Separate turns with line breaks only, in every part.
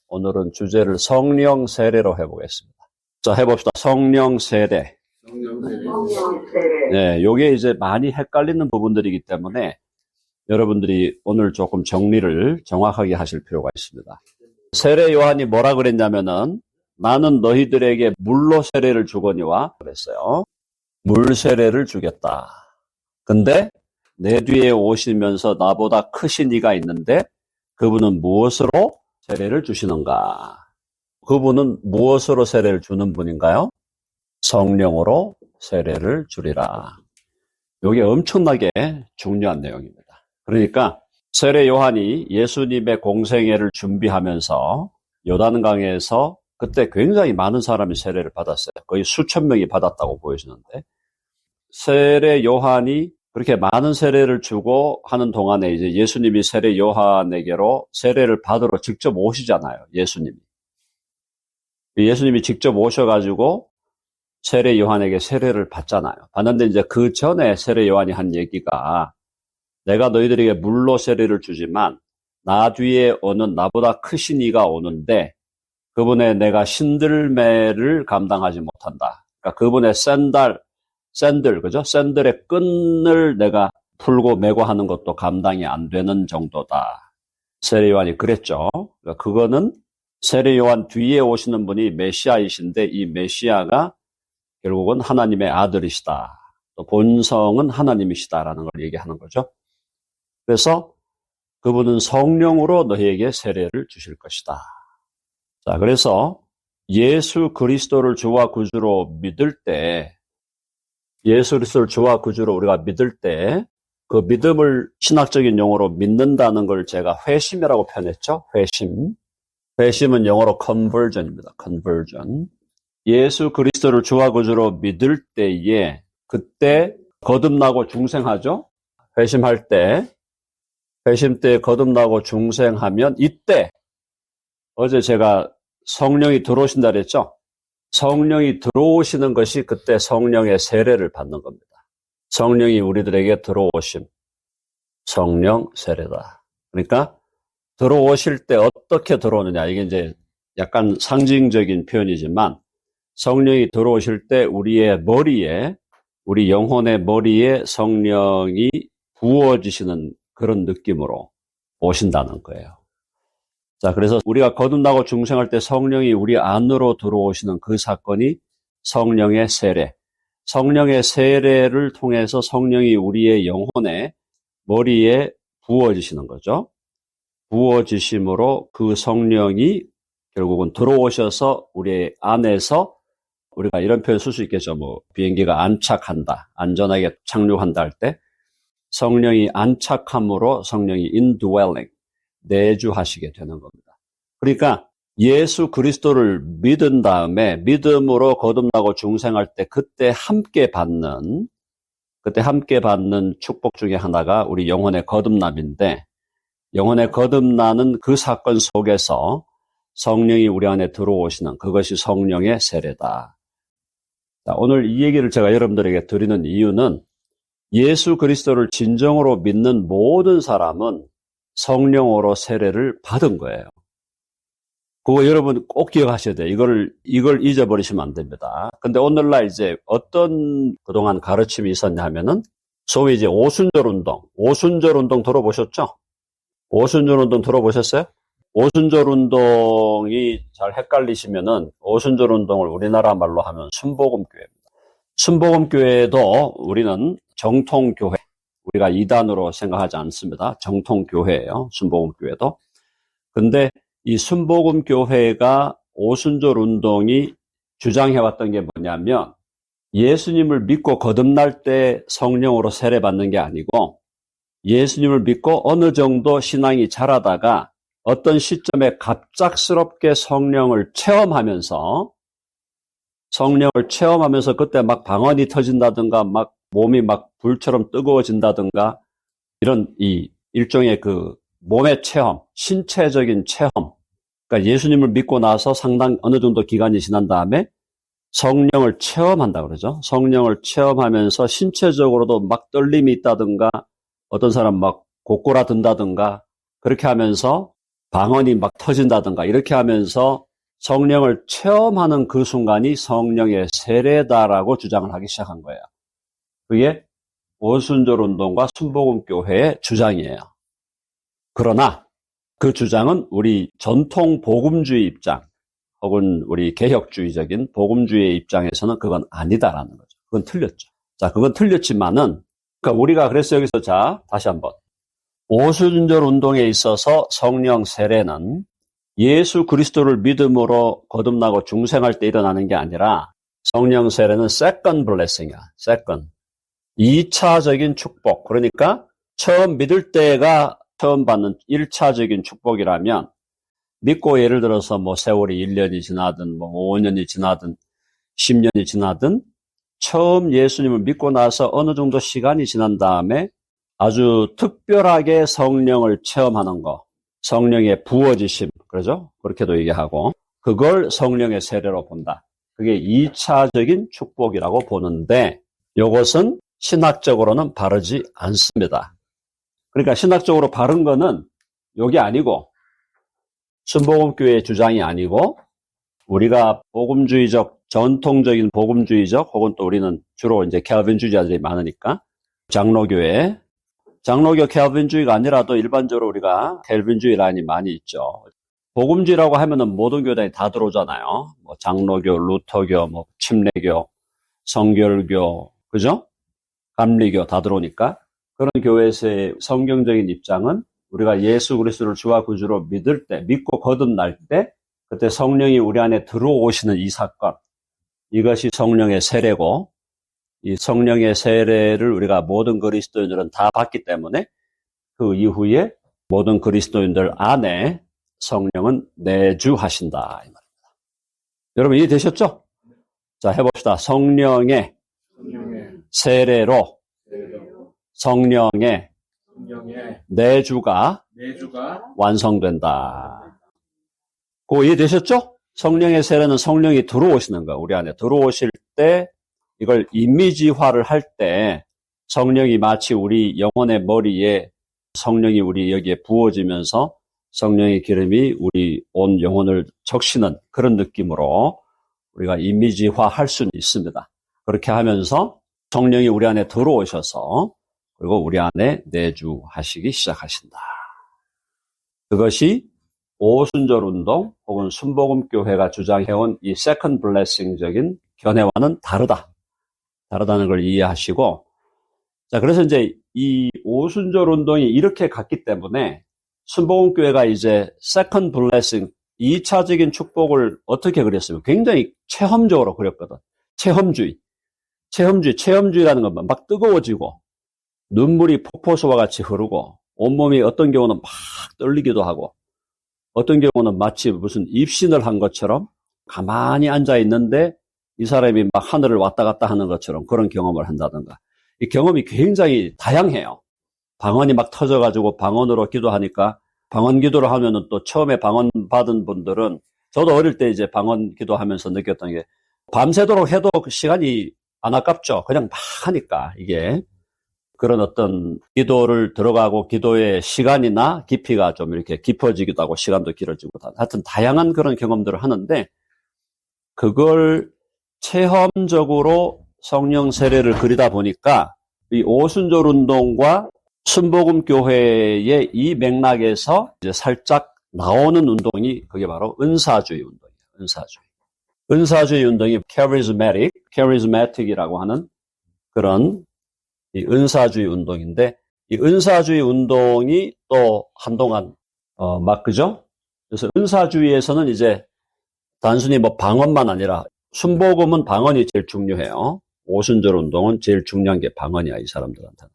오늘은 주제를 성령 세례로 해보겠습니다. 자, 해봅시다. 성령 세례. 네, 요게 이제 많이 헷갈리는 부분들이기 때문에 여러분들이 오늘 조금 정리를 정확하게 하실 필요가 있습니다. 세례 요한이 뭐라 그랬냐면은 나는 너희들에게 물로 세례를 주거니와 그랬어요. 물 세례를 주겠다. 근데 내 뒤에 오시면서 나보다 크신 이가 있는데 그분은 무엇으로 세례를 주시는가? 그분은 무엇으로 세례를 주는 분인가요? 성령으로 세례를 주리라. 이게 엄청나게 중요한 내용입니다. 그러니까 세례 요한이 예수님의 공생애를 준비하면서 요단강에서 그때 굉장히 많은 사람이 세례를 받았어요. 거의 수천 명이 받았다고 보여지는데 세례 요한이 그렇게 많은 세례를 주고 하는 동안에 이제 예수님이 세례 요한에게로 세례를 받으러 직접 오시잖아요. 예수님이 직접 오셔가지고 세례 요한에게 세례를 받잖아요. 받는데 이제 그 전에 세례 요한이 한 얘기가 내가 너희들에게 물로 세례를 주지만 나 뒤에 오는 나보다 크신 이가 오는데 그분의 내가 신들매를 감당하지 못한다. 그러니까 그분의 샌들의 끈을 내가 풀고 메고 하는 것도 감당이 안 되는 정도다. 세례 요한이 그랬죠. 그러니까 그거는 세례 요한 뒤에 오시는 분이 메시아이신데 이 메시아가 결국은 하나님의 아들이시다. 또 본성은 하나님이시다라는 걸 얘기하는 거죠. 그래서 그분은 성령으로 너희에게 세례를 주실 것이다. 자, 그래서 예수 그리스도를 주와 구주로 믿을 때 예수 그리스도를 주와 구주로 우리가 믿을 때 그 믿음을 신학적인 용어로 믿는다는 걸 제가 회심이라고 표현했죠. 회심은 영어로 conversion입니다. conversion. 예수 그리스도를 주와 구주로 믿을 때에 그때 거듭나고 중생하죠. 회심 때 거듭나고 중생하면 이때 어제 제가 성령이 들어오신다 그랬죠. 성령이 들어오시는 것이 그때 성령의 세례를 받는 겁니다. 성령이 우리들에게 들어오심. 성령 세례다. 그러니까 들어오실 때 어떻게 들어오느냐. 이게 이제 약간 상징적인 표현이지만 성령이 들어오실 때 우리의 머리에, 우리 영혼의 머리에 성령이 부어지시는 그런 느낌으로 오신다는 거예요. 자, 그래서 우리가 거듭나고 중생할 때 성령이 우리 안으로 들어오시는 그 사건이 성령의 세례. 성령의 세례를 통해서 성령이 우리의 영혼의 머리에 부어지시는 거죠. 부어지심으로 그 성령이 결국은 들어오셔서 우리 안에서 우리가 이런 표현 쓸 수 있겠죠. 비행기가 안착한다. 안전하게 착륙한다 할 때 성령이 안착함으로 성령이 indwelling, 내주하시게 되는 겁니다. 그러니까 예수 그리스도를 믿은 다음에 믿음으로 거듭나고 중생할 때 그때 함께 받는 축복 중에 하나가 우리 영혼의 거듭남인데 영혼의 거듭나는 그 사건 속에서 성령이 우리 안에 들어오시는 그것이 성령의 세례다. 자, 오늘 이 얘기를 제가 여러분들에게 드리는 이유는 예수 그리스도를 진정으로 믿는 모든 사람은 성령으로 세례를 받은 거예요. 그거 여러분 꼭 기억하셔야 돼요. 이걸 잊어버리시면 안 됩니다. 근데 오늘날 이제 어떤 그동안 가르침이 있었냐 하면은 소위 이제 오순절 운동 들어보셨죠? 오순절 운동 들어보셨어요? 오순절 운동이 잘 헷갈리시면은 오순절 운동을 우리나라 말로 하면 순복음교회입니다. 순복음교회도 우리는 정통교회, 우리가 이단으로 생각하지 않습니다. 정통교회예요. 순복음교회도. 근데 이 순복음교회가 오순절 운동이 주장해왔던 게 뭐냐면 예수님을 믿고 거듭날 때 성령으로 세례받는 게 아니고 예수님을 믿고 어느 정도 신앙이 자라다가 어떤 시점에 갑작스럽게 성령을 체험하면서 그때 막 방언이 터진다든가 막 몸이 막 불처럼 뜨거워진다든가 이런 일종의 그 몸의 체험, 신체적인 체험. 그러니까 예수님을 믿고 나서 상당 어느 정도 기간이 지난 다음에 성령을 체험한다 그러죠. 성령을 체험하면서 신체적으로도 막 떨림이 있다든가 어떤 사람 막 고꼬라든다든가 그렇게 하면서 방언이 막 터진다든가 이렇게 하면서 성령을 체험하는 그 순간이 성령의 세례다라고 주장을 하기 시작한 거예요. 그게 오순절 운동과 순복음교회의 주장이에요. 그러나 그 주장은 우리 전통 복음주의 입장 혹은 우리 개혁주의적인 복음주의의 입장에서는 그건 아니다라는 거죠. 그건 틀렸죠. 자, 그건 틀렸지만은 그러니까 우리가 그래서 여기서 자, 다시 한번 오순절 운동에 있어서 성령 세례는 예수 그리스도를 믿음으로 거듭나고 중생할 때 일어나는 게 아니라 성령 세례는 second blessing이야. second. 2차적인 축복. 그러니까 처음 믿을 때가 처음 받는 1차적인 축복이라면 믿고 예를 들어서 뭐 세월이 1년이 지나든 뭐 5년이 지나든 10년이 지나든 처음 예수님을 믿고 나서 어느 정도 시간이 지난 다음에 아주 특별하게 성령을 체험하는 거. 성령의 부어지심. 그러죠? 그렇게도 얘기하고 그걸 성령의 세례로 본다. 그게 2차적인 축복이라고 보는데 이것은 신학적으로는 바르지 않습니다. 그러니까 신학적으로 바른 거는 여기 아니고 순복음교회의 주장이 아니고 우리가 복음주의적 전통적인 복음주의적 혹은 또 우리는 주로 이제 켈빈주의자들이 많으니까 장로교 켈빈주의가 아니라도 일반적으로 우리가 켈빈주의 라인이 많이 있죠. 복음주의라고 하면은 모든 교단이 다 들어오잖아요. 뭐 장로교, 루터교, 뭐 침례교, 성결교, 그죠? 감리교 다 들어오니까 그런 교회에서의 성경적인 입장은 우리가 예수 그리스도를 주와 구주로 믿을 때, 믿고 거듭날 때 그때 성령이 우리 안에 들어오시는 이 사건, 이것이 성령의 세례고 이 성령의 세례를 우리가 모든 그리스도인들은 다 받기 때문에 그 이후에 모든 그리스도인들 안에 성령은 내주하신다 이 말입니다. 여러분 이해되셨죠? 자, 해봅시다. 성령의 세례로 성령의 내주가 완성된다. 그거 이해되셨죠? 성령의 세례는 성령이 들어오시는 거, 우리 안에 들어오실 때 이걸 이미지화를 할 때 성령이 마치 우리 영혼의 머리에 성령이 우리 여기에 부어지면서 성령의 기름이 우리 온 영혼을 적시는 그런 느낌으로 우리가 이미지화 할 수는 있습니다. 그렇게 하면서 성령이 우리 안에 들어오셔서 그리고 우리 안에 내주하시기 시작하신다. 그것이 오순절 운동 혹은 순복음교회가 주장해온 이 세컨드 블레싱적인 견해와는 다르다는 걸 이해하시고, 자, 그래서 이제 이 오순절 운동이 이렇게 갔기 때문에 순복음교회가 이제 세컨드 블레싱, 2차적인 축복을 어떻게 그렸으면 굉장히 체험적으로 그렸거든. 체험주의라는 건 막 뜨거워지고 눈물이 폭포수와 같이 흐르고 온몸이 어떤 경우는 막 떨리기도 하고 어떤 경우는 마치 무슨 입신을 한 것처럼 가만히 앉아 있는데 이 사람이 막 하늘을 왔다 갔다 하는 것처럼 그런 경험을 한다든가. 이 경험이 굉장히 다양해요. 방언이 막 터져가지고 방언으로 기도하니까 방언 기도를 하면은 또 처음에 방언 받은 분들은 저도 어릴 때 이제 방언 기도하면서 느꼈던 게 밤새도록 해도 그 시간이 안 아깝죠. 그냥 막 하니까 이게 그런 어떤 기도를 들어가고 기도의 시간이나 깊이가 좀 이렇게 깊어지기도 하고 시간도 길어지고 하여튼 다양한 그런 경험들을 하는데 그걸 체험적으로 성령 세례를 그리다 보니까 이 오순절 운동과 순복음교회의 이 맥락에서 이제 살짝 나오는 운동이 그게 바로 은사주의 운동이에요. 은사주의 운동이 charismatic이라고 하는 그런 이 은사주의 운동인데 이 은사주의 운동이 또 한동안 막 그죠? 그래서 은사주의에서는 이제 단순히 뭐 방언만 아니라 순복음은 방언이 제일 중요해요. 오순절 운동은 제일 중요한 게 방언이야, 이 사람들한테는.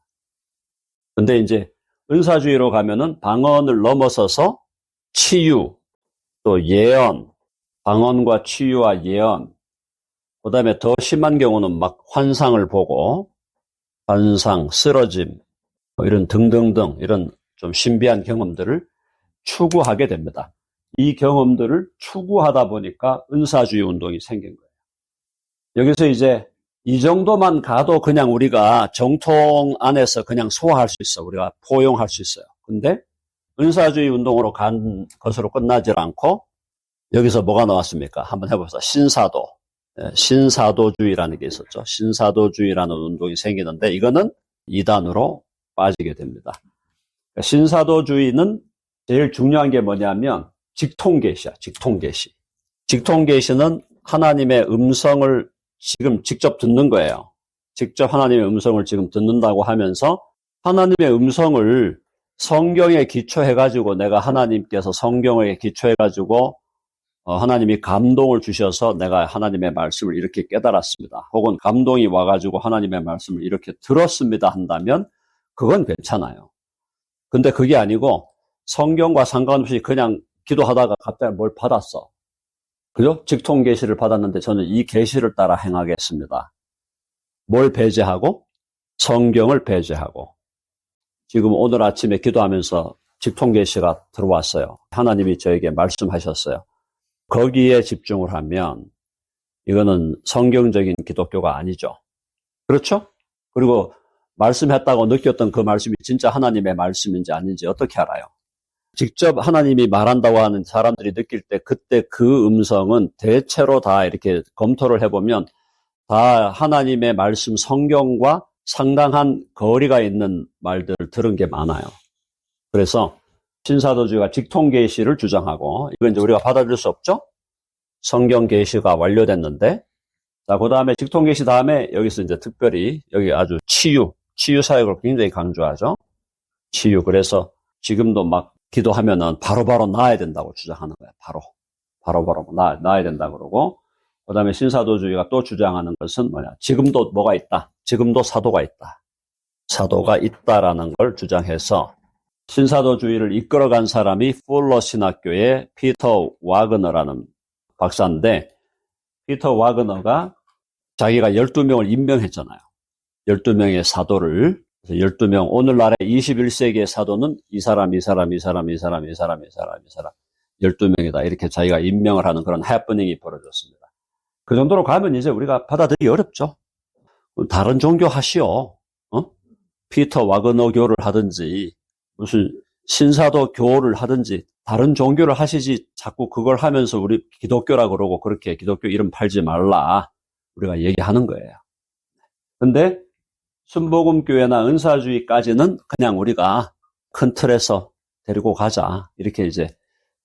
근데 이제 은사주의로 가면은 방언을 넘어서서 치유, 또 예언, 방언과 치유와 예언, 그 다음에 더 심한 경우는 막 환상을 보고 환상, 쓰러짐, 이런 등등등 이런 좀 신비한 경험들을 추구하게 됩니다. 이 경험들을 추구하다 보니까 은사주의 운동이 생긴 거예요. 여기서 이제 이 정도만 가도 그냥 우리가 정통 안에서 그냥 소화할 수 있어. 우리가 포용할 수 있어요. 근데 은사주의 운동으로 간 것으로 끝나질 않고 여기서 뭐가 나왔습니까? 한번 해봅시다. 신사도. 신사도주의라는 게 있었죠. 신사도주의라는 운동이 생기는데 이거는 이단으로 빠지게 됩니다. 신사도주의는 제일 중요한 게 뭐냐면 직통계시야. 직통계시. 직통계시는 하나님의 음성을 지금 직접 듣는 거예요. 직접 하나님의 음성을 지금 듣는다고 하면서 하나님의 음성을 성경에 기초해가지고 내가 하나님께서 성경에 기초해가지고 하나님이 감동을 주셔서 내가 하나님의 말씀을 이렇게 깨달았습니다. 혹은 감동이 와가지고 하나님의 말씀을 이렇게 들었습니다 한다면 그건 괜찮아요. 근데 그게 아니고 성경과 상관없이 그냥 기도하다가 갑자기 뭘 받았어. 그죠? 직통 계시를 받았는데 저는 이 계시를 따라 행하겠습니다. 뭘 배제하고? 성경을 배제하고. 지금 오늘 아침에 기도하면서 직통 계시가 들어왔어요. 하나님이 저에게 말씀하셨어요. 거기에 집중을 하면 이거는 성경적인 기독교가 아니죠. 그렇죠? 그리고 말씀했다고 느꼈던 그 말씀이 진짜 하나님의 말씀인지 아닌지 어떻게 알아요? 직접 하나님이 말한다고 하는 사람들이 느낄 때 그때 그 음성은 대체로 다 이렇게 검토를 해보면 다 하나님의 말씀 성경과 상당한 거리가 있는 말들을 들은 게 많아요. 그래서 신사도주의가 직통 계시를 주장하고 이건 이제 우리가 받아들일 수 없죠? 성경 계시가 완료됐는데 자, 그 다음에 직통 계시 다음에 여기서 이제 특별히 여기 아주 치유 사역을 굉장히 강조하죠. 치유. 그래서 지금도 막 기도하면은 바로바로 나아야 된다고 주장하는 거예요. 바로바로 나아야 된다 그러고 그 다음에 신사도주의가 또 주장하는 것은 뭐냐? 지금도 뭐가 있다. 지금도 사도가 있다. 사도가 있다라는 걸 주장해서 신사도주의를 이끌어간 사람이 풀러 신학교의 피터 와그너라는 박사인데 피터 와그너가 자기가 12명을 임명했잖아요. 12명의 사도를. 12명, 오늘날의 21세기의 사도는 이 사람, 12명이다. 이렇게 자기가 임명을 하는 그런 해프닝이 벌어졌습니다. 그 정도로 가면 이제 우리가 받아들이기 어렵죠. 다른 종교 하시오. 피터 와그너 교를 하든지, 무슨 신사도 교를 하든지, 다른 종교를 하시지, 자꾸 그걸 하면서 우리 기독교라 그러고 그렇게 기독교 이름 팔지 말라. 우리가 얘기하는 거예요. 근데, 순복음교회나 은사주의까지는 그냥 우리가 큰 틀에서 데리고 가자. 이렇게 이제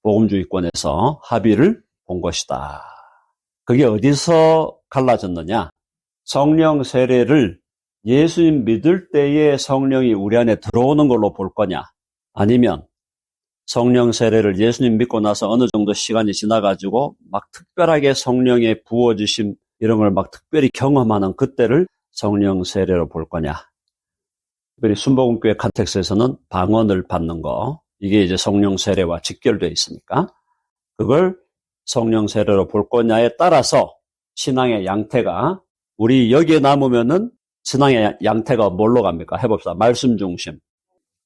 복음주의권에서 합의를 본 것이다. 그게 어디서 갈라졌느냐? 성령 세례를 예수님 믿을 때에 성령이 우리 안에 들어오는 걸로 볼 거냐? 아니면 성령 세례를 예수님 믿고 나서 어느 정도 시간이 지나가지고 막 특별하게 성령의 부어주심 이런 걸 막 특별히 경험하는 그때를 성령 세례로 볼 거냐. 특별히 순복음교회 컨텍스트에서는 방언을 받는 거, 이게 이제 성령 세례와 직결되어 있으니까 그걸 성령 세례로 볼 거냐에 따라서 신앙의 양태가 우리 여기에 남으면은 신앙의 양태가 뭘로 갑니까? 해봅시다. 말씀 중심.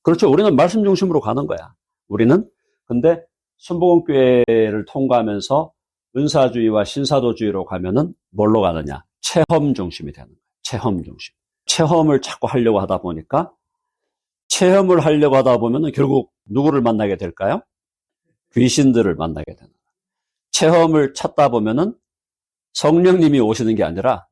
그렇죠. 우리는 말씀 중심으로 가는 거야. 우리는. 근데 순복음교회를 통과하면서 은사주의와 신사도주의로 가면은 뭘로 가느냐? 체험 중심이 되는 거야. 체험 중심. 체험을 자꾸 하려고 하다 보니까 체험을 하려고 하다 보면은 결국 누구를 만나게 될까요? 귀신들을 만나게 되는 거예요. 체험을 찾다 보면은 성령님이 오시는 게 아니라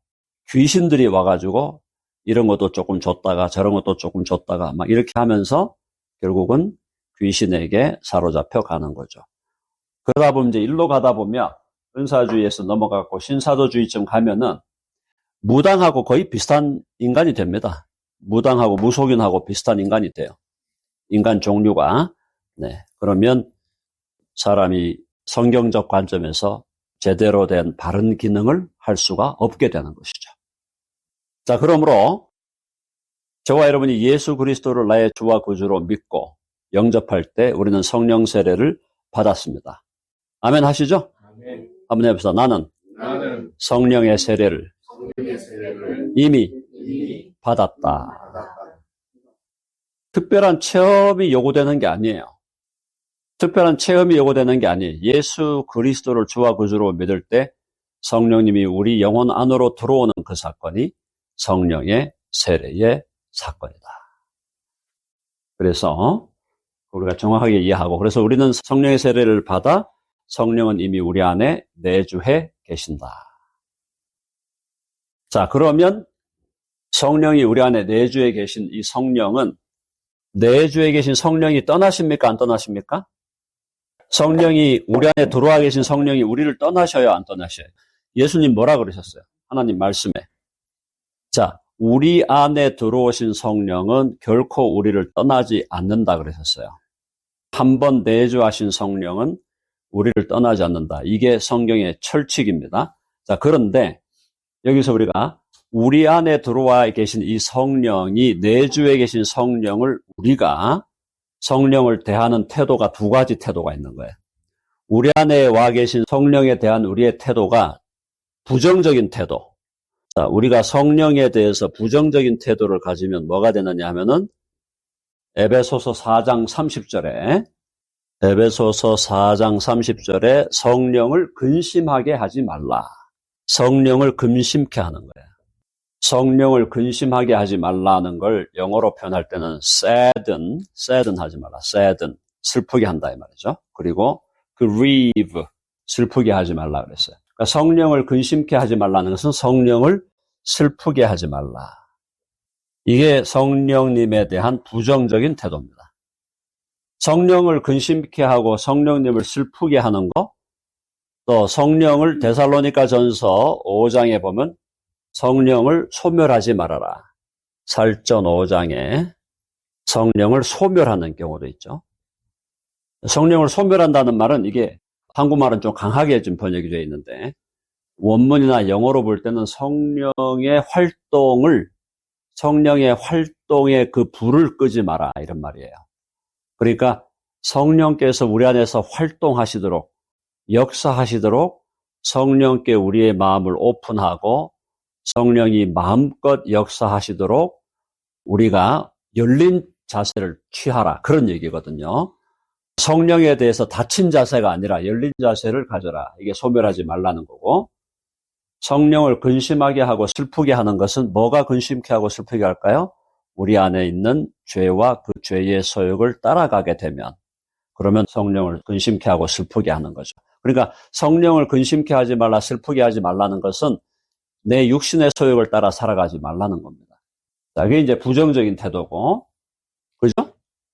귀신들이 와가지고 이런 것도 조금 줬다가 저런 것도 조금 줬다가 막 이렇게 하면서 결국은 귀신에게 사로잡혀 가는 거죠. 그러다 보면 이제 일로 가다 보면 은사주의에서 넘어가고 신사도주의쯤 가면은 무당하고 거의 비슷한 인간이 됩니다. 무당하고 무속인하고 비슷한 인간이 돼요. 인간 종류가. 네. 그러면 사람이 성경적 관점에서 제대로 된 바른 기능을 할 수가 없게 되는 것이죠. 자, 그러므로 저와 여러분이 예수 그리스도를 나의 주와 구주로 믿고 영접할 때 우리는 성령 세례를 받았습니다. 아멘 하시죠? 아멘. 한번 해봅시다. 나는 성령의 세례를 이미 받았다. 특별한 체험이 요구되는 게 아니에요. 특별한 체험이 요구되는 게 아니에요. 예수 그리스도를 주와 구주로 믿을 때 성령님이 우리 영혼 안으로 들어오는 그 사건이 성령의 세례의 사건이다. 그래서 우리가 정확하게 이해하고, 그래서 우리는 성령의 세례를 받아 성령은 이미 우리 안에 내주해 계신다. 자, 그러면 성령이 우리 안에 내주해 계신 이 성령은, 내주해 계신 성령이 떠나십니까? 안 떠나십니까? 성령이 우리 안에 들어와 계신 성령이 우리를 떠나셔요? 안 떠나셔요? 예수님 뭐라 그러셨어요? 하나님 말씀에. 자, 우리 안에 들어오신 성령은 결코 우리를 떠나지 않는다 그러셨어요. 한 번 내주하신 성령은 우리를 떠나지 않는다. 이게 성경의 철칙입니다. 자, 그런데 여기서 우리가 우리 안에 들어와 계신 이 성령이, 내주에 계신 성령을, 우리가 성령을 대하는 태도가 두 가지 태도가 있는 거예요. 우리 안에 와 계신 성령에 대한 우리의 태도가 부정적인 태도. 자, 우리가 성령에 대해서 부정적인 태도를 가지면 뭐가 되느냐 하면은 에베소서 4장 30절에 에베소서 4장 30절에 성령을 근심하게 하지 말라. 성령을 근심케 하는 거예요. 성령을 근심하게 하지 말라는 걸 영어로 표현할 때는 sadden 하지 말라. sadden, 슬프게 한다 이 말이죠. 그리고 grieve, 슬프게 하지 말라 그랬어요. 그러니까 성령을 근심케 하지 말라는 것은 성령을 슬프게 하지 말라. 이게 성령님에 대한 부정적인 태도입니다. 성령을 근심케 하고 성령님을 슬프게 하는 거, 또 성령을 데살로니가 전서 5장에 보면 성령을 소멸하지 말아라. 살전 5장에 성령을 소멸하는 경우도 있죠. 성령을 소멸한다는 말은, 이게 한국말은 좀 강하게 좀 번역이 되어 있는데, 원문이나 영어로 볼 때는 성령의 활동의 그 불을 끄지 마라, 이런 말이에요. 그러니까 성령께서 우리 안에서 활동하시도록, 역사하시도록 성령께 우리의 마음을 오픈하고 성령이 마음껏 역사하시도록 우리가 열린 자세를 취하라, 그런 얘기거든요. 성령에 대해서 닫힌 자세가 아니라 열린 자세를 가져라. 이게 소멸하지 말라는 거고, 성령을 근심하게 하고 슬프게 하는 것은 뭐가 근심케 하고 슬프게 할까요? 우리 안에 있는 죄와 그 죄의 소욕을 따라가게 되면, 그러면 성령을 근심케 하고 슬프게 하는 거죠. 그러니까 성령을 근심케 하지 말라, 슬프게 하지 말라는 것은 내 육신의 소욕을 따라 살아가지 말라는 겁니다. 자, 이게 이제 부정적인 태도고, 그죠?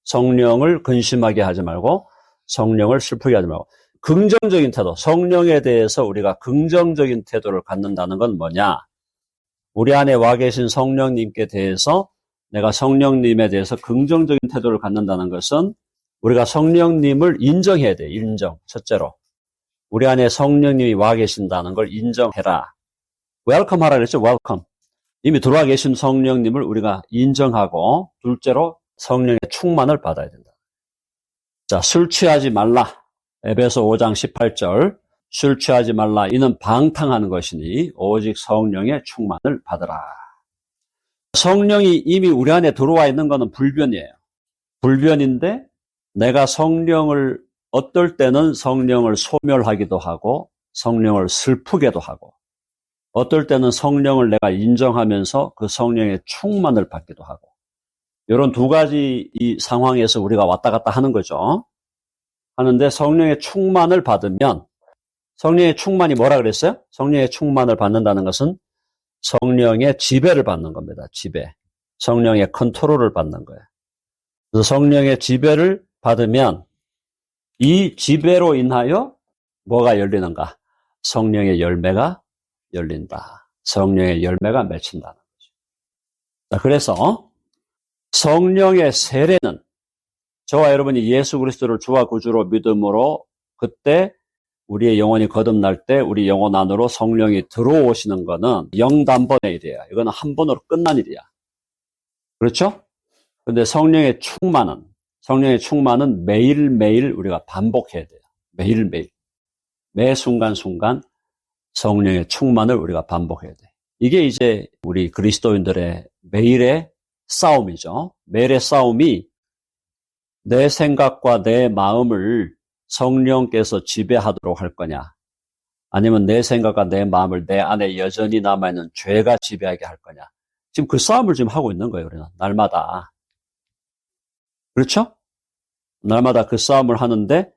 성령을 근심하게 하지 말고 성령을 슬프게 하지 말고, 긍정적인 태도, 성령에 대해서 우리가 긍정적인 태도를 갖는다는 건 뭐냐? 우리 안에 와 계신 성령님께 대해서, 내가 성령님에 대해서 긍정적인 태도를 갖는다는 것은 우리가 성령님을 인정해야 돼. 인정. 첫째로 우리 안에 성령님이 와 계신다는 걸 인정해라. 웰컴 하라 그랬죠. 웰컴. 이미 들어와 계신 성령님을 우리가 인정하고, 둘째로 성령의 충만을 받아야 된다. 자, 술 취하지 말라. 에베소 5장 18절. 술 취하지 말라. 이는 방탕하는 것이니 오직 성령의 충만을 받으라. 성령이 이미 우리 안에 들어와 있는 것은 불변이에요. 불변인데, 내가 성령을, 어떨 때는 성령을 소멸하기도 하고 성령을 슬프게도 하고, 어떨 때는 성령을 내가 인정하면서 그 성령의 충만을 받기도 하고, 이런 두 가지 이 상황에서 우리가 왔다 갔다 하는 거죠. 하는데, 성령의 충만을 받으면, 성령의 충만이 뭐라 그랬어요? 성령의 충만을 받는다는 것은 성령의 지배를 받는 겁니다. 지배. 성령의 컨트롤을 받는 거예요. 그래서 성령의 지배를 받으면 이 지배로 인하여 뭐가 열리는가? 성령의 열매가 열린다. 성령의 열매가 맺힌다는 거죠. 자, 그래서 성령의 세례는, 저와 여러분이 예수 그리스도를 주와 구주로 믿음으로 그때 우리의 영혼이 거듭날 때 우리 영혼 안으로 성령이 들어오시는 거는 영단번의 일이에요. 이거는 한 번으로 끝난 일이야. 그렇죠? 근데 성령의 충만은 매일매일 우리가 반복해야 돼요. 매일매일. 매 순간순간 성령의 충만을 우리가 반복해야 돼. 이게 이제 우리 그리스도인들의 매일의 싸움이죠. 매일의 싸움이, 내 생각과 내 마음을 성령께서 지배하도록 할 거냐, 아니면 내 생각과 내 마음을 내 안에 여전히 남아있는 죄가 지배하게 할 거냐. 지금 그 싸움을 지금 하고 있는 거예요. 우리는 날마다. 그렇죠? 날마다 그 싸움을 하는데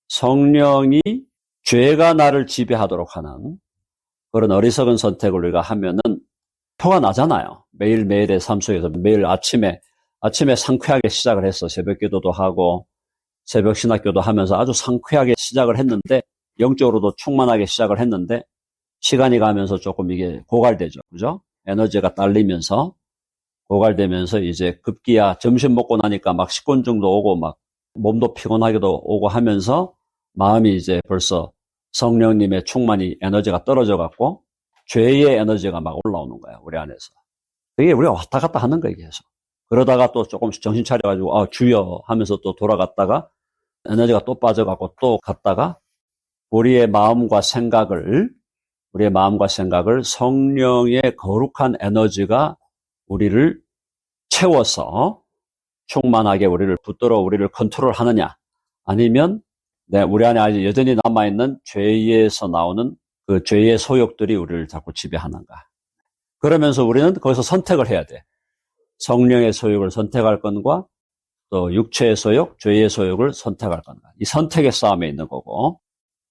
성령이 죄가 나를 지배하도록 하는 그런 어리석은 선택을 우리가 하면은 표가 나잖아요. 매일매일의 삶 속에서 매일 아침에 상쾌하게 시작을 했어. 새벽 기도도 하고 새벽 신학교도 하면서 아주 상쾌하게 시작을 했는데 영적으로도 충만하게 시작을 했는데 시간이 가면서 조금 이게 고갈되죠. 그죠? 에너지가 딸리면서 고갈되면서 이제 급기야 점심 먹고 나니까 막 식곤증도 오고 막 몸도 피곤하기도 오고 하면서 마음이 이제 벌써 성령님의 충만이 에너지가 떨어져 갖고 죄의 에너지가 막 올라오는 거야, 우리 안에서. 그게 우리가 왔다 갔다 하는 거예요, 계속. 그러다가 또 조금씩 정신 차려가지고, 주여 하면서 또 돌아갔다가 에너지가 또 빠져갖고 또 갔다가 우리의 마음과 생각을 성령의 거룩한 에너지가 우리를 채워서 충만하게 우리를 붙들어 우리를 컨트롤하느냐, 아니면 우리 안에 아직 여전히 남아있는 죄에서 나오는 그 죄의 소욕들이 우리를 자꾸 지배하는가. 그러면서 우리는 거기서 선택을 해야 돼. 성령의 소욕을 선택할 건과 또 육체의 소욕, 죄의 소욕을 선택할 건가. 이 선택의 싸움에 있는 거고,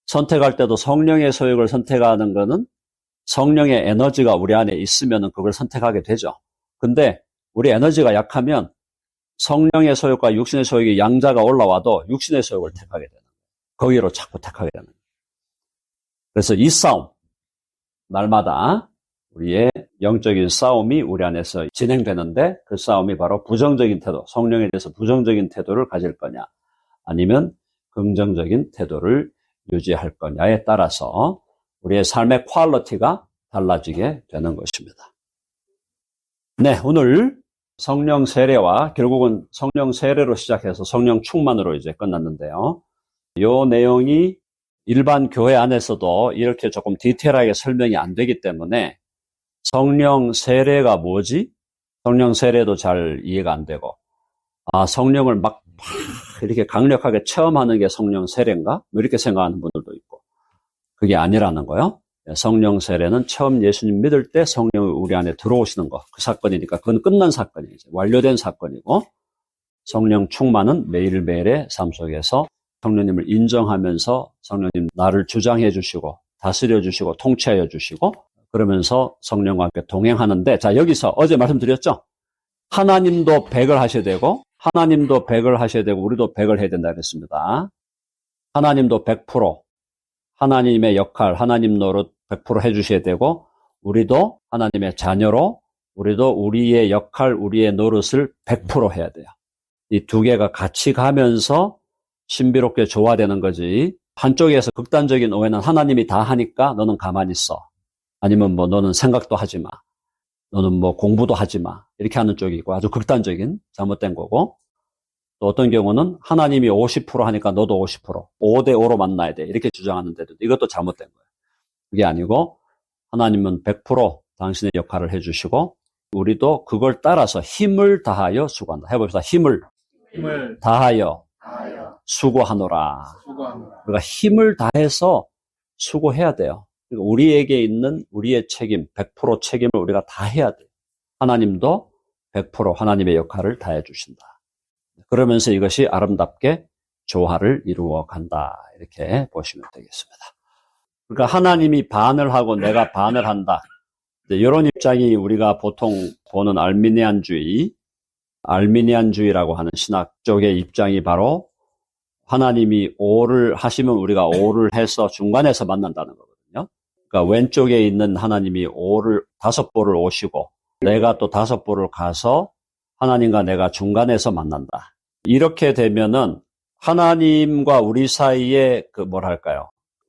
선택할 때도 성령의 소욕을 선택하는 거는 성령의 에너지가 우리 안에 있으면 그걸 선택하게 되죠. 근데 우리 에너지가 약하면 성령의 소욕과 육신의 소욕이 양자가 올라와도 육신의 소욕을 택하게 되는 거예요. 거기로 자꾸 택하게 되는 거예요. 그래서 이 싸움, 날마다 우리의 영적인 싸움이 우리 안에서 진행되는데 그 싸움이 바로 부정적인 태도, 성령에 대해서 부정적인 태도를 가질 거냐, 아니면 긍정적인 태도를 유지할 거냐에 따라서 우리의 삶의 퀄리티가 달라지게 되는 것입니다. 네, 오늘 성령 세례와 결국은 성령 세례로 시작해서 성령 충만으로 이제 끝났는데요. 이 내용이 일반 교회 안에서도 이렇게 조금 디테일하게 설명이 안 되기 때문에 성령 세례가 뭐지? 성령 세례도 잘 이해가 안 되고, 성령을 막 이렇게 강력하게 체험하는 게 성령 세례인가? 뭐 이렇게 생각하는 분들도 있고, 그게 아니라는 거요. 성령 세례는 처음 예수님 믿을 때 성령이 우리 안에 들어오시는 거, 그 사건이니까 그건 끝난 사건이죠. 완료된 사건이고, 성령 충만은 매일매일의 삶 속에서 성령님을 인정하면서 성령님 나를 주장해 주시고 다스려 주시고 통치하여 주시고 그러면서 성령과 함께 동행하는데, 자, 여기서 어제 말씀드렸죠? 하나님도 100을 하셔야 되고 하나님도 100을 하셔야 되고 우리도 100을 해야 된다 그랬습니다. 하나님도 100% 하나님의 역할, 하나님 노릇 100% 해주셔야 되고 우리도 하나님의 자녀로 우리도 우리의 역할, 우리의 노릇을 100% 해야 돼요. 이 두 개가 같이 가면서 신비롭게 조화되는 거지. 한쪽에서 극단적인 오해는 하나님이 다 하니까 너는 가만히 있어. 아니면 뭐 너는 생각도 하지 마. 너는 뭐 공부도 하지 마. 이렇게 하는 쪽이 있고 아주 극단적인 잘못된 거고, 또 어떤 경우는 하나님이 50% 하니까 너도 50%, 5대5로 만나야 돼. 이렇게 주장하는데도 이것도 잘못된 거예요. 그게 아니고 하나님은 100% 당신의 역할을 해주시고 우리도 그걸 따라서 힘을 다하여 수고한다. 해봅시다. 힘을 다하여 수고하노라. 우리가 힘을 다해서 수고해야 돼요. 그러니까 우리에게 있는 우리의 책임, 100% 책임을 우리가 다 해야 돼요. 하나님도 100% 하나님의 역할을 다해 주신다. 그러면서 이것이 아름답게 조화를 이루어 간다. 이렇게 보시면 되겠습니다. 그러니까 하나님이 반을 하고 내가 반을 한다. 이런 입장이 우리가 보통 보는 알미니안주의라고 하는 신학 쪽의 입장이 바로 하나님이 오를 하시면 우리가 오를 해서 중간에서 만난다는 거거든요. 그러니까 왼쪽에 있는 하나님이 다섯 볼을 오시고 내가 또 다섯 볼을 가서 하나님과 내가 중간에서 만난다. 이렇게 되면은 하나님과 우리 사이에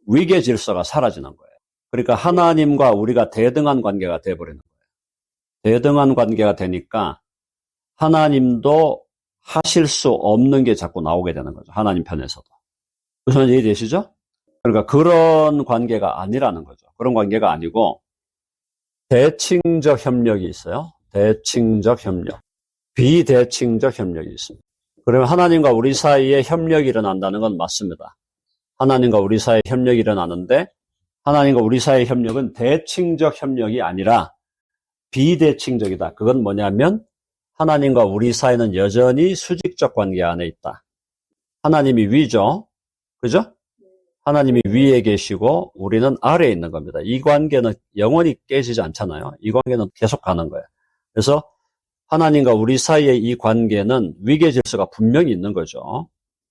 위계 질서가 사라지는 거예요. 그러니까 하나님과 우리가 대등한 관계가 돼버리는 거예요. 대등한 관계가 되니까 하나님도 하실 수 없는 게 자꾸 나오게 되는 거죠. 하나님 편에서도. 무슨 이해되시죠? 그러니까 그런 관계가 아니라는 거죠. 그런 관계가 아니고 대칭적 협력이 있어요. 대칭적 협력. 비대칭적 협력이 있습니다. 그러면 하나님과 우리 사이에 협력이 일어난다는 건 맞습니다. 하나님과 우리 사이에 협력이 일어나는데 하나님과 우리 사이의 협력은 대칭적 협력이 아니라 비대칭적이다. 그건 뭐냐면 하나님과 우리 사이는 여전히 수직적 관계 안에 있다. 하나님이 위죠. 그죠? 하나님이 위에 계시고 우리는 아래에 있는 겁니다. 이 관계는 영원히 깨지지 않잖아요. 이 관계는 계속 가는 거예요. 그래서 하나님과 우리 사이의 이 관계는 위계 질서가 분명히 있는 거죠.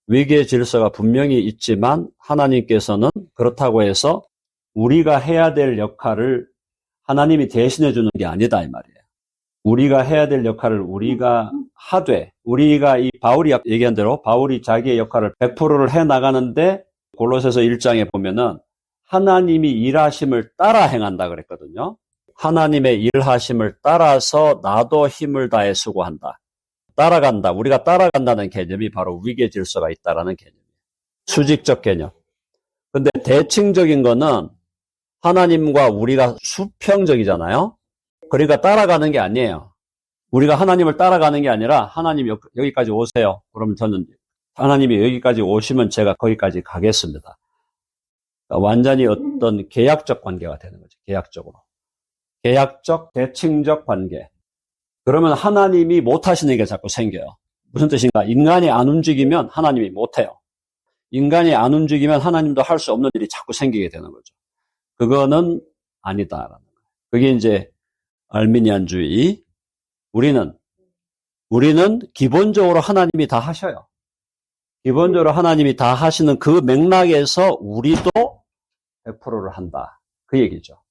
위계 질서가 분명히 있지만 하나님께서는 그렇다고 해서 우리가 해야 될 역할을 하나님이 대신해 주는 게 아니다 이 말이에요. 우리가 해야 될 역할을 우리가 하되, 우리가 이 바울이 얘기한 대로 바울이 자기의 역할을 100%를 해 나가는데 골로새서 1장에 보면은 하나님이 일하심을 따라 행한다 그랬거든요. 하나님의 일하심을 따라서 나도 힘을 다해 수고한다. 따라간다. 우리가 따라간다는 개념이 바로 위계 질서가 있다라는 개념이에요. 수직적 개념. 근데 대칭적인 거는 하나님과 우리가 수평적이잖아요. 그러니까 따라가는 게 아니에요. 우리가 하나님을 따라가는 게 아니라 하나님 여기까지 오세요. 그러면 저는 하나님이 여기까지 오시면 제가 거기까지 가겠습니다. 그러니까 완전히 어떤 계약적 관계가 되는 거죠. 계약적으로. 계약적, 대칭적 관계. 그러면 하나님이 못하시는 게 자꾸 생겨요. 무슨 뜻인가? 인간이 안 움직이면 하나님이 못해요. 인간이 안 움직이면 하나님도 할 수 없는 일이 자꾸 생기게 되는 거죠. 그거는 아니다라는 거예요. 그게 이제 알미니안주의. 우리는 기본적으로 하나님이 다 하셔요. 기본적으로 하나님이 다 하시는 그 맥락에서 우리도 100%를 한다. 그 얘기죠.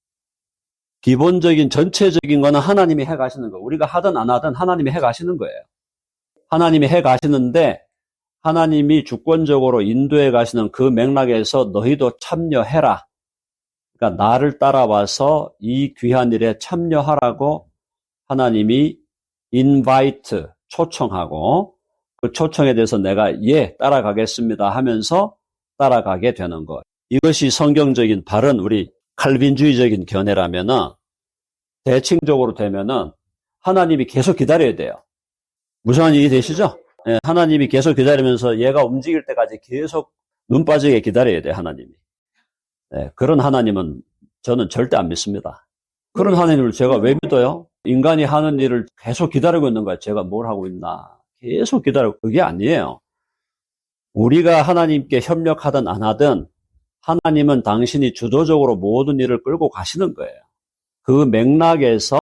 기본적인 전체적인 거는 하나님이 해 가시는 거. 우리가 하든 안 하든 하나님이 해 가시는 거예요. 하나님이 해 가시는데 하나님이 주권적으로 인도해 가시는 그 맥락에서 너희도 참여해라. 그러니까 나를 따라와서 이 귀한 일에 참여하라고 하나님이 invite, 초청하고 그 초청에 대해서 내가 예, 따라가겠습니다 하면서 따라가게 되는 것. 이것이 성경적인 바른 우리 칼빈주의적인 견해라면은 대칭적으로 되면은 하나님이 계속 기다려야 돼요. 무슨 말인지 이해되시죠? 예, 하나님이 계속 기다리면서 얘가 움직일 때까지 계속 눈 빠지게 기다려야 돼요, 하나님이. 예, 그런 하나님은 저는 절대 안 믿습니다. 그런 하나님을 제가 왜 믿어요? 인간이 하는 일을 계속 기다리고 있는 거야. 제가 뭘 하고 있나. 계속 기다리고. 그게 아니에요. 우리가 하나님께 협력하든 안 하든 하나님은 당신이 주도적으로 모든 일을 끌고 가시는 거예요. 그 맥락에서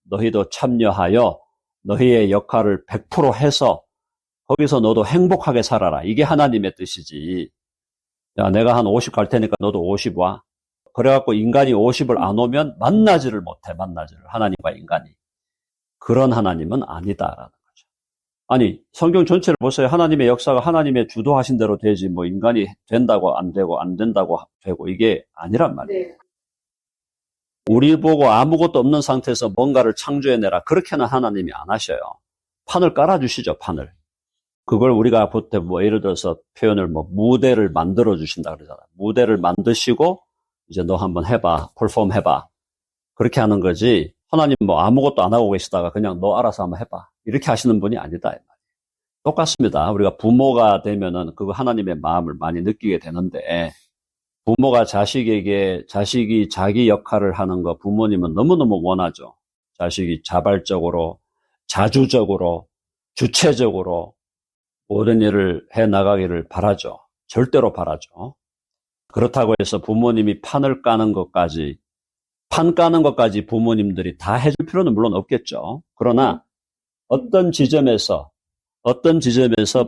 너희도 참여하여 너희의 역할을 100% 해서 거기서 너도 행복하게 살아라. 이게 하나님의 뜻이지. 야, 내가 한 50 갈 테니까 너도 50 와. 그래갖고 인간이 50을 안 오면 만나지를 못해, 하나님과 인간이. 그런 하나님은 아니다라는 거죠. 아니, 성경 전체를 보세요. 하나님의 역사가 하나님의 주도하신 대로 되지, 뭐, 인간이 된다고 안 되고, 안 된다고 되고, 이게 아니란 말이에요. 네. 우리 보고 아무것도 없는 상태에서 뭔가를 창조해내라. 그렇게는 하나님이 안 하셔요. 판을 깔아주시죠, 판을. 그걸 우리가 볼 때 뭐, 예를 들어서 표현을 뭐, 무대를 만들어 주신다 그러잖아요. 무대를 만드시고, 이제 너 한번 해봐. 펄폼 해봐. 그렇게 하는 거지. 하나님 뭐 아무것도 안 하고 계시다가 그냥 너 알아서 한번 해봐. 이렇게 하시는 분이 아니다. 똑같습니다. 우리가 부모가 되면은 그거 하나님의 마음을 많이 느끼게 되는데 부모가 자식에게 자식이 자기 역할을 하는 거 부모님은 너무너무 원하죠. 자식이 자발적으로, 자주적으로, 주체적으로 모든 일을 해 나가기를 바라죠. 절대로 바라죠. 그렇다고 해서 부모님이 판 까는 것까지 부모님들이 다 해줄 필요는 물론 없겠죠. 그러나 어떤 지점에서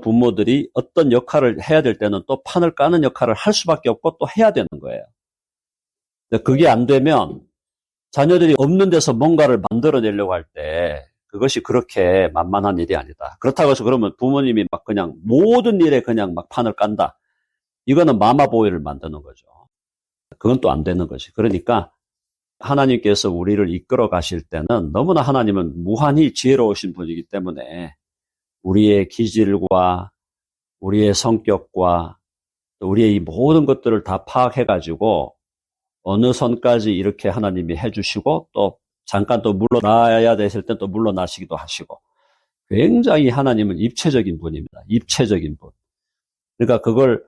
부모들이 어떤 역할을 해야 될 때는 또 판을 까는 역할을 할 수밖에 없고 또 해야 되는 거예요. 그게 안 되면 자녀들이 없는 데서 뭔가를 만들어내려고 할 때 그것이 그렇게 만만한 일이 아니다. 그렇다고 해서 그러면 부모님이 막 그냥 모든 일에 그냥 막 판을 깐다. 이거는 마마보이를 만드는 거죠. 그건 또 안 되는 것이. 그러니까 하나님께서 우리를 이끌어 가실 때는 너무나 하나님은 무한히 지혜로우신 분이기 때문에 우리의 기질과 우리의 성격과 우리의 이 모든 것들을 다 파악해가지고 어느 선까지 이렇게 하나님이 해주시고 또 잠깐 또 물러나야 되실 때 또 물러나시기도 하시고 굉장히 하나님은 입체적인 분입니다. 입체적인 분. 그러니까 그걸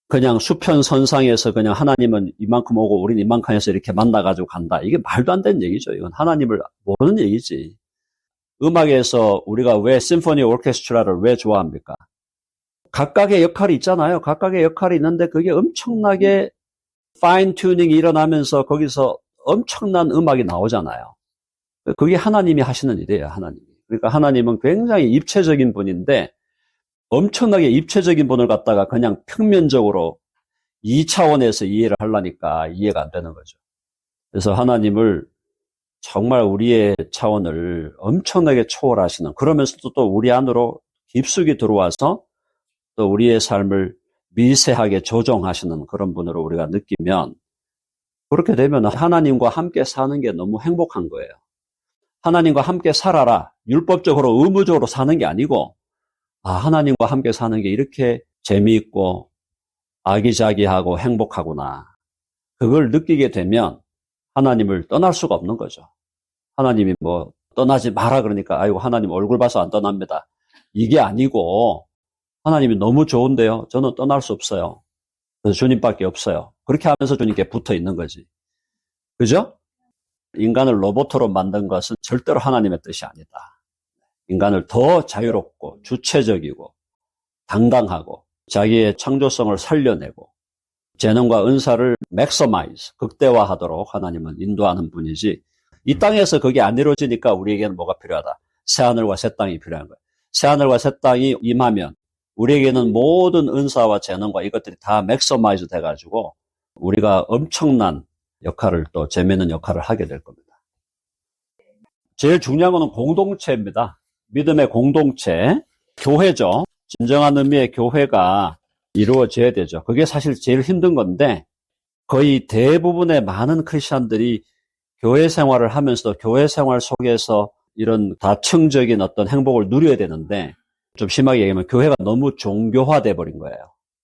그냥 수평선상에서 그냥 하나님은 이만큼 오고 우리는 이만큼 해서 이렇게 만나가지고 간다. 이게 말도 안 되는 얘기죠. 이건 하나님을 모르는 얘기지. 음악에서 우리가 왜 심포니 오케스트라를 왜 좋아합니까? 각각의 역할이 있잖아요. 각각의 역할이 있는데 그게 엄청나게 파인 튜닝이 일어나면서 거기서 엄청난 음악이 나오잖아요. 그게 하나님이 하시는 일이에요, 하나님이. 그러니까 하나님은 굉장히 입체적인 분인데 엄청나게 입체적인 분을 갖다가 그냥 평면적으로 2차원에서 이해를 하려니까 이해가 안 되는 거죠. 그래서 하나님을 정말 우리의 차원을 엄청나게 초월하시는, 그러면서도 또 우리 안으로 깊숙이 들어와서 또 우리의 삶을 미세하게 조정하시는 그런 분으로 우리가 느끼면, 그렇게 되면 하나님과 함께 사는 게 너무 행복한 거예요. 하나님과 함께 살아라, 율법적으로 의무적으로 사는 게 아니고, 하나님과 함께 사는 게 이렇게 재미있고 아기자기하고 행복하구나. 그걸 느끼게 되면 하나님을 떠날 수가 없는 거죠. 하나님이 뭐 떠나지 마라 그러니까 아이고 하나님 얼굴 봐서 안 떠납니다. 이게 아니고 하나님이 너무 좋은데요. 저는 떠날 수 없어요. 그래서 주님밖에 없어요. 그렇게 하면서 주님께 붙어 있는 거지. 그죠? 인간을 로봇으로 만든 것은 절대로 하나님의 뜻이 아니다. 인간을 더 자유롭고 주체적이고 당당하고 자기의 창조성을 살려내고 재능과 은사를 맥서마이즈, 극대화하도록 하나님은 인도하는 분이지, 이 땅에서 그게 안 이루어지니까 우리에게는 뭐가 필요하다? 새하늘과 새 땅이 필요한 거예요. 새하늘과 새 땅이 임하면 우리에게는 모든 은사와 재능과 이것들이 다 맥서마이즈 돼가지고 우리가 엄청난 역할을, 또 재미있는 역할을 하게 될 겁니다. 제일 중요한 거는 공동체입니다. 믿음의 공동체, 교회죠. 진정한 의미의 교회가 이루어져야 되죠. 그게 사실 제일 힘든 건데, 거의 대부분의 많은 크리스찬들이 교회 생활을 하면서도 교회 생활 속에서 이런 다층적인 어떤 행복을 누려야 되는데, 좀 심하게 얘기하면 교회가 너무 종교화돼 버린 거예요.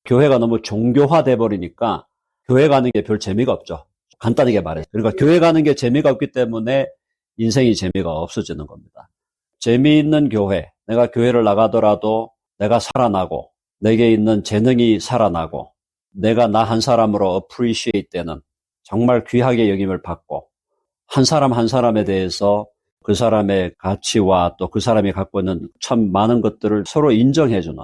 교회가 너무 종교화돼 버리니까 교회 가는 게 별 재미가 없죠. 간단하게 말해서. 그러니까 교회 가는 게 재미가 없기 때문에 인생이 재미가 없어지는 겁니다. 재미있는 교회, 내가 교회를 나가더라도 내가 살아나고 내게 있는 재능이 살아나고 내가 나 한 사람으로 appreciate 되는, 정말 귀하게 여김을 받고 한 사람 한 사람에 대해서 그 사람의 가치와 또 그 사람이 갖고 있는 참 많은 것들을 서로 인정해주는,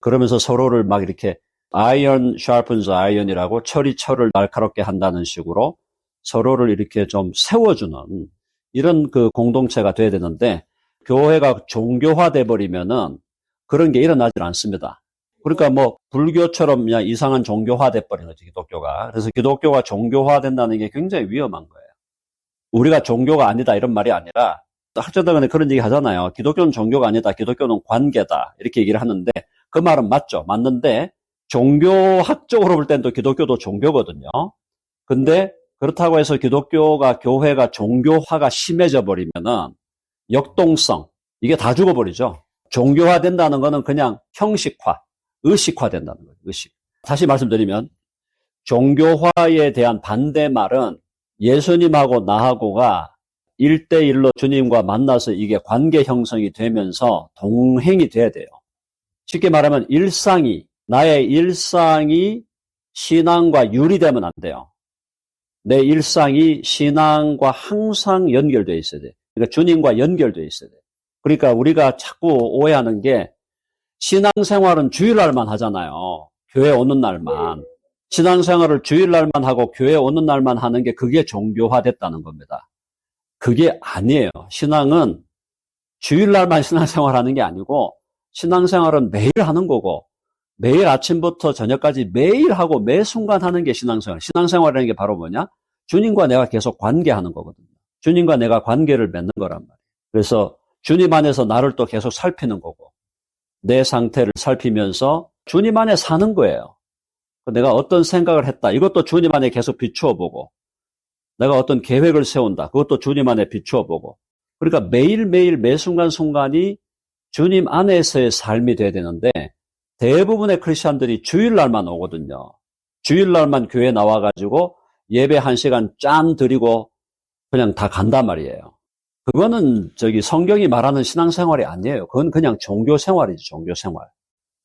그러면서 서로를 막 이렇게 iron sharpens iron이라고 철이 철을 날카롭게 한다는 식으로 서로를 이렇게 좀 세워주는 이런 그 공동체가 돼야 되는데, 교회가 종교화돼 버리면은 그런 게 일어나질 않습니다. 그러니까 뭐 불교처럼 그냥 이상한 종교화돼 버린 거죠, 기독교가. 그래서 기독교가 종교화된다는 게 굉장히 위험한 거예요. 우리가 종교가 아니다 이런 말이 아니라, 학자들 간에 그런 얘기 하잖아요. 기독교는 종교가 아니다, 기독교는 관계다, 이렇게 얘기를 하는데 그 말은 맞죠. 맞는데 종교학적으로 볼 땐 또 기독교도 종교거든요. 근데 그렇다고 해서 기독교가, 교회가 종교화가 심해져 버리면은 역동성, 이게 다 죽어버리죠. 종교화된다는 거는 그냥 형식화, 의식화된다는 거예요. 의식. 다시 말씀드리면 종교화에 대한 반대말은 예수님하고 나하고가 1대1로 주님과 만나서 이게 관계 형성이 되면서 동행이 돼야 돼요. 쉽게 말하면 나의 일상이 신앙과 유리되면 안 돼요. 내 일상이 신앙과 항상 연결되어 있어야 돼요. 그러니까 주님과 연결되어 있어야 돼요. 그러니까 우리가 자꾸 오해하는 게, 신앙생활은 주일날만 하잖아요. 교회 오는 날만. 신앙생활을 주일날만 하고 교회 오는 날만 하는 게 그게 종교화됐다는 겁니다. 그게 아니에요. 신앙은 주일날만 신앙생활하는 게 아니고 신앙생활은 매일 하는 거고, 매일 아침부터 저녁까지 매일 하고 매 순간 하는 게 신앙생활. 신앙생활이라는 게 바로 뭐냐? 주님과 내가 계속 관계하는 거거든요. 주님과 내가 관계를 맺는 거란 말이에요. 그래서 주님 안에서 나를 또 계속 살피는 거고, 내 상태를 살피면서 주님 안에 사는 거예요. 내가 어떤 생각을 했다, 이것도 주님 안에 계속 비추어 보고, 내가 어떤 계획을 세운다, 그것도 주님 안에 비추어 보고. 그러니까 매일매일 매 순간순간이 주님 안에서의 삶이 돼야 되는데, 대부분의 크리스찬들이 주일날만 오거든요. 주일날만 교회 나와가지고 예배 1시간 짠 드리고 그냥 다 간단 말이에요. 그거는 성경이 말하는 신앙생활이 아니에요. 그건 그냥 종교생활이죠, 종교생활.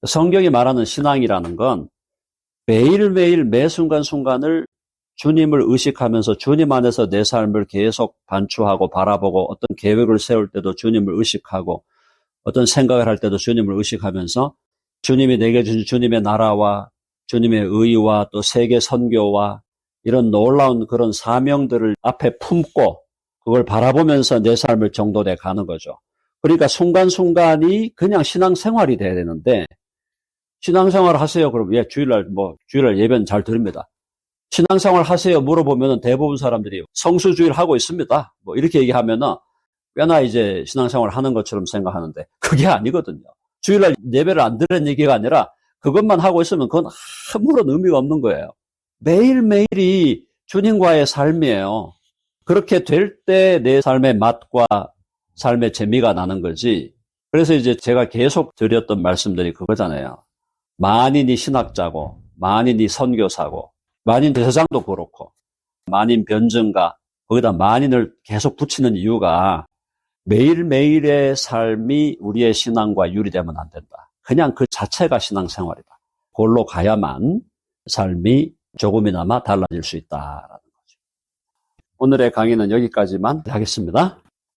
성경이 말하는 신앙이라는 건 매일매일 매 순간순간을 주님을 의식하면서 주님 안에서 내 삶을 계속 반추하고 바라보고, 어떤 계획을 세울 때도 주님을 의식하고, 어떤 생각을 할 때도 주님을 의식하면서 주님이 내게 주신 주님의 나라와 주님의 의와 또 세계 선교와 이런 놀라운 그런 사명들을 앞에 품고 그걸 바라보면서 내 삶을 정돈해 가는 거죠. 그러니까 순간순간이 그냥 신앙생활이 돼야 되는데, 신앙생활 하세요. 그럼 주일날 예배는 잘 드립니다. 신앙생활 하세요 물어보면 대부분 사람들이 성수주일 하고 있습니다. 이렇게 얘기하면은 꽤나 이제 신앙생활 하는 것처럼 생각하는데 그게 아니거든요. 주일날 예배를 안 드리는 얘기가 아니라 그것만 하고 있으면 그건 아무런 의미가 없는 거예요. 매일매일이 주님과의 삶이에요. 그렇게 될 때 내 삶의 맛과 삶의 재미가 나는 거지. 그래서 이제 제가 계속 드렸던 말씀들이 그거잖아요. 만인이 신학자고, 만인이 선교사고, 만인 대사장도 그렇고, 만인 변증가, 거기다 만인을 계속 붙이는 이유가 매일매일의 삶이 우리의 신앙과 유리되면 안 된다. 그냥 그 자체가 신앙생활이다. 그걸로 가야만 삶이 조금이나마 달라질 수 있다라는 거죠. 오늘의 강의는 여기까지만 하겠습니다.